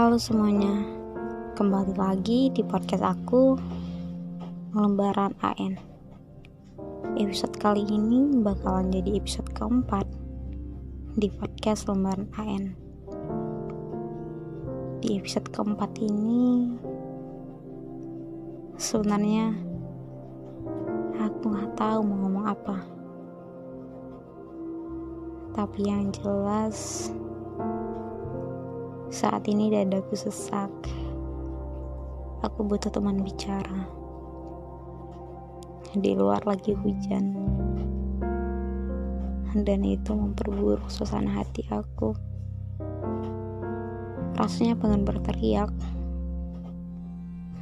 Halo semuanya, kembali lagi di podcast aku, Lembaran AN. Episode kali ini bakalan jadi episode keempat di podcast Lembaran AN. Di episode keempat ini sebenarnya aku gak tahu mau ngomong apa. Tapi yang jelas saat ini dadaku sesak. Aku butuh teman bicara. Di luar lagi hujan, dan itu memperburuk suasana hati aku. Rasanya pengen berteriak,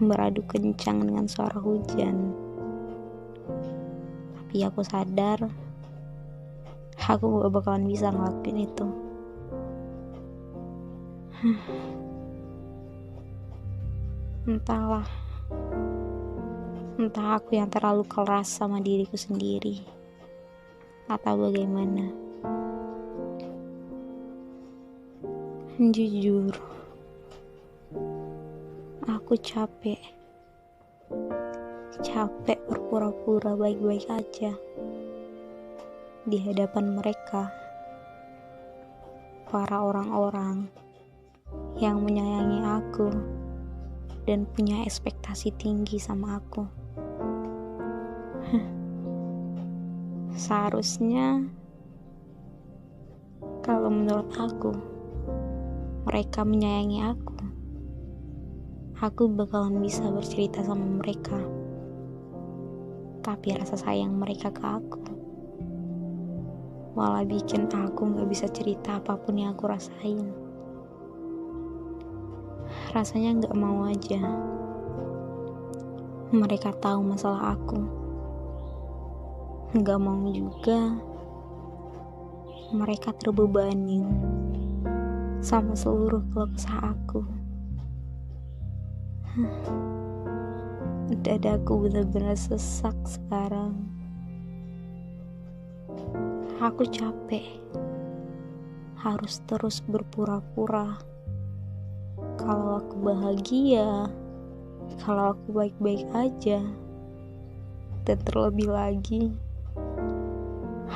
beradu kencang dengan suara hujan. Tapi aku sadar, aku gak bakalan bisa ngelakuin itu. Entah aku yang terlalu keras sama diriku sendiri atau bagaimana. Jujur, aku capek berpura-pura baik-baik aja di hadapan mereka, para orang-orang yang menyayangi aku dan punya ekspektasi tinggi sama aku. Seharusnya kalau menurut aku mereka menyayangi aku bakalan bisa bercerita sama mereka. Tapi rasa sayang mereka ke aku malah bikin aku gak bisa cerita apapun yang aku rasain. Rasanya gak mau aja mereka tahu masalah aku. Gak mau juga mereka terbebanin sama seluruh keluh kesah aku. Dadaku benar-benar sesak sekarang. Aku capek harus terus berpura-pura kalau aku bahagia, kalau aku baik-baik aja, dan terlebih lagi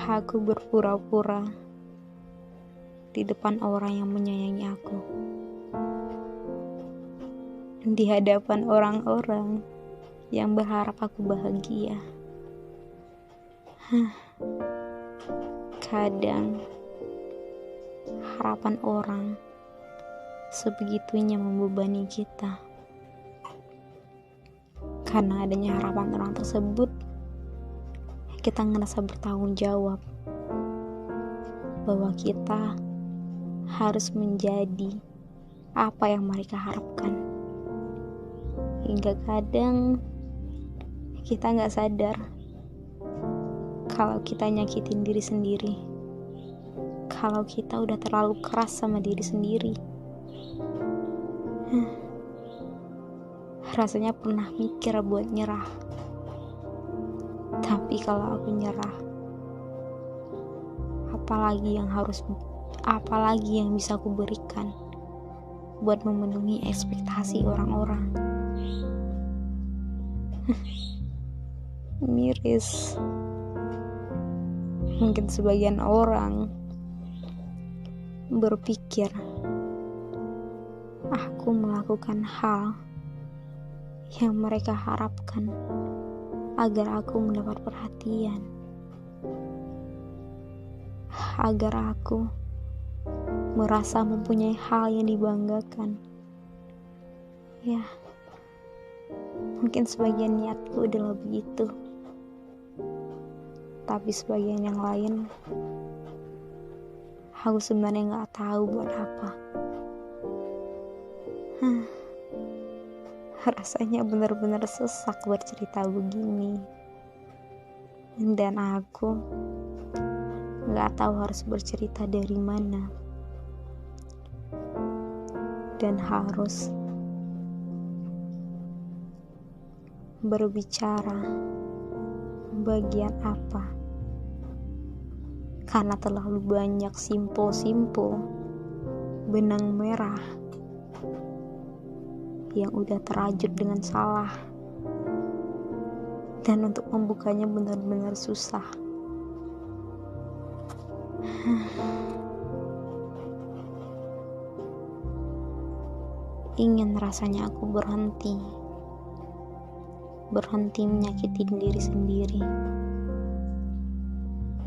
aku berpura-pura di depan orang yang menyayangi aku, di hadapan orang-orang yang berharap aku bahagia. Kadang harapan orang sebegitunya membebani kita. Karena adanya harapan orang tersebut, kita ngerasa bertanggung jawab bahwa kita harus menjadi apa yang mereka harapkan. Hingga kadang kita gak sadar kalau kita nyakitin diri sendiri, kalau kita udah terlalu keras sama diri sendiri. Rasanya pernah mikir buat nyerah, tapi kalau aku nyerah, apalagi yang bisa aku berikan buat memenuhi ekspektasi orang-orang. Miris. Mungkin sebagian orang berpikir aku melakukan hal yang mereka harapkan agar aku mendapat perhatian, agar aku merasa mempunyai hal yang dibanggakan. Ya, mungkin sebagian niatku adalah begitu, tapi sebagian yang lain aku sebenarnya gak tahu buat apa. Rasanya benar-benar sesak bercerita begini, dan aku gak tahu harus bercerita dari mana dan harus berbicara bagian apa, karena terlalu banyak simpul-simpul benang merah yang udah terajut dengan salah, dan untuk membukanya benar-benar susah. Ingin rasanya aku berhenti menyakiti diri sendiri,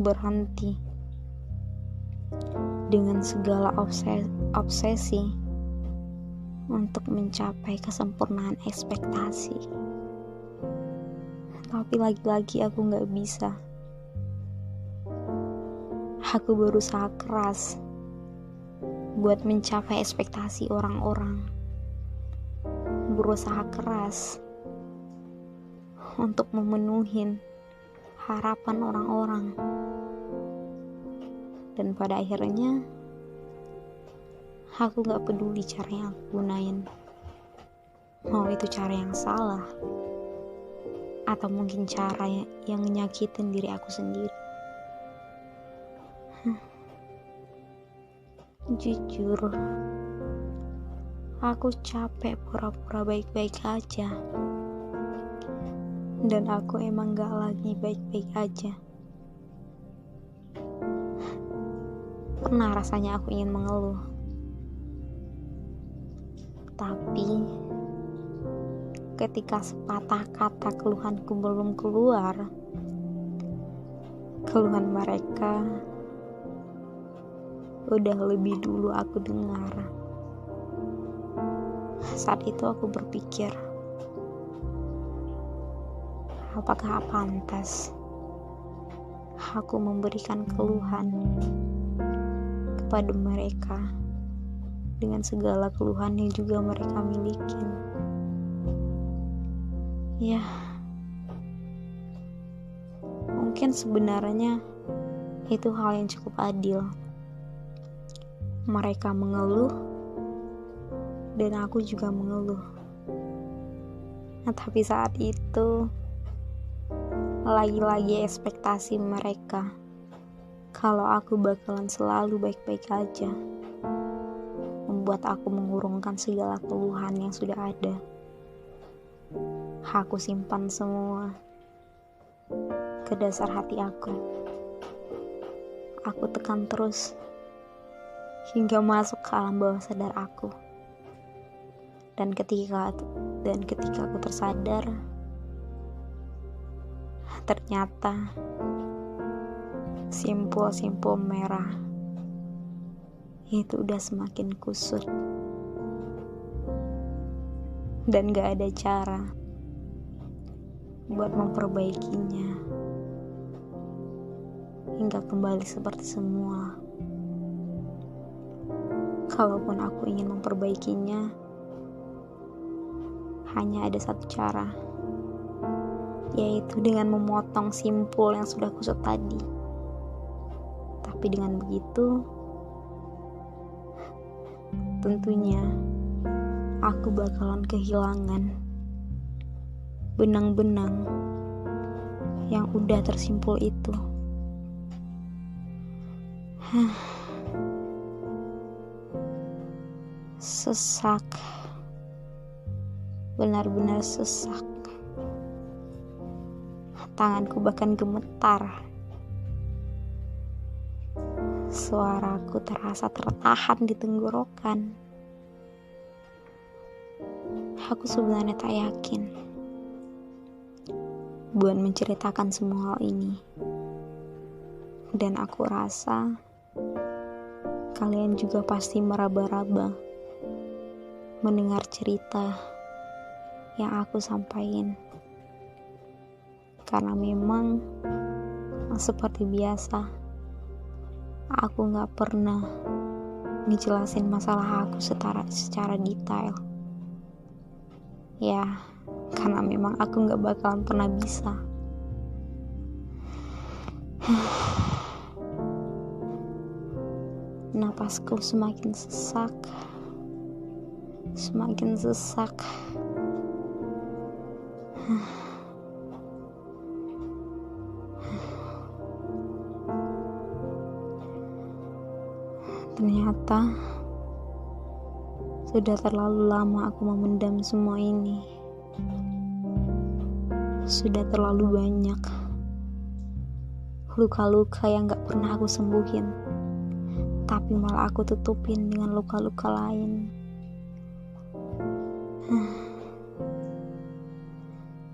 berhenti dengan segala obsesi untuk mencapai kesempurnaan ekspektasi. Tapi lagi-lagi aku gak bisa. Aku berusaha keras buat mencapai ekspektasi orang-orang, berusaha keras untuk memenuhi harapan orang-orang, dan pada akhirnya aku gak peduli cara yang aku gunain, mau itu cara yang salah atau mungkin cara yang nyakitin diri aku sendiri. Jujur, aku capek pura-pura baik-baik aja, dan aku emang gak lagi baik-baik aja. Pernah rasanya aku ingin mengeluh, tapi ketika sepatah kata keluhanku belum keluar, keluhan mereka udah lebih dulu aku dengar. Saat itu aku berpikir, apakah pantas aku memberikan keluhan kepada mereka dengan segala keluhan yang juga mereka miliki? Ya, mungkin sebenarnya itu hal yang cukup adil. Mereka mengeluh dan aku juga mengeluh. Tapi saat itu lagi-lagi ekspektasi mereka kalau aku bakalan selalu baik-baik aja membuat aku mengurungkan segala keluhan yang sudah ada. Aku simpan semua ke dasar hati aku. Aku tekan terus hingga masuk ke alam bawah sadar aku. Dan ketika aku tersadar, ternyata simpul-simpul merah itu udah semakin kusut, dan gak ada cara buat memperbaikinya hingga kembali seperti semula. Kalaupun aku ingin memperbaikinya, hanya ada satu cara, yaitu dengan memotong simpul yang sudah kusut tadi. Tapi dengan begitu, tentunya aku bakalan kehilangan benang-benang yang udah tersimpul itu. Sesak, benar-benar sesak. Tanganku bahkan gemetar. Suaraku terasa tertahan di tenggorokan. Aku sebenarnya tak yakin buat menceritakan semua hal ini. Dan aku rasa kalian juga pasti meraba-raba mendengar cerita yang aku sampaikan. Karena memang seperti biasa, aku gak pernah ngejelasin masalah aku secara detail. Ya, karena memang aku gak bakalan pernah bisa. Napasku semakin sesak, semakin sesak. Ternyata Sudah terlalu lama aku memendam semua ini. Sudah terlalu banyak luka-luka yang gak pernah aku sembuhin, tapi malah aku tutupin dengan luka-luka lain.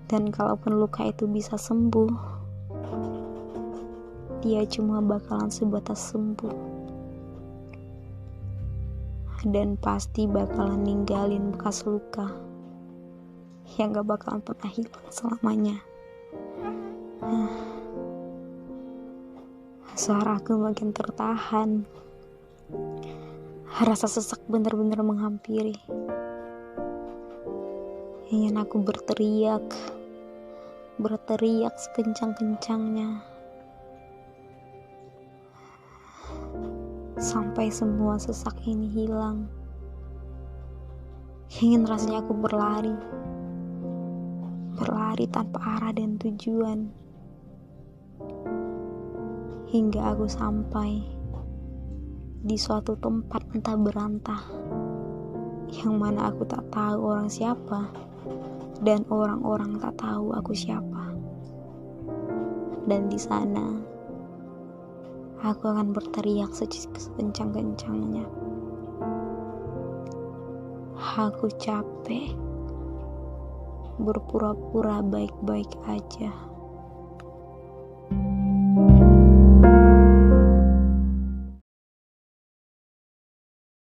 Dan kalaupun luka itu bisa sembuh, dia cuma bakalan sebatas sembuh, dan pasti bakalan ninggalin bekas luka yang gak bakalan pernah hilang selamanya. Suara aku makin tertahan. Rasa sesak benar-benar menghampiri. Ingin aku berteriak sekencang-kencangnya, sampai semua sesak ini hilang. Ingin rasanya aku berlari tanpa arah dan tujuan, hingga aku sampai di suatu tempat entah berantah, yang mana aku tak tahu orang siapa dan orang-orang tak tahu aku siapa. Dan di sana aku akan berteriak sekencang-kencangnya. Aku capek berpura-pura baik-baik aja.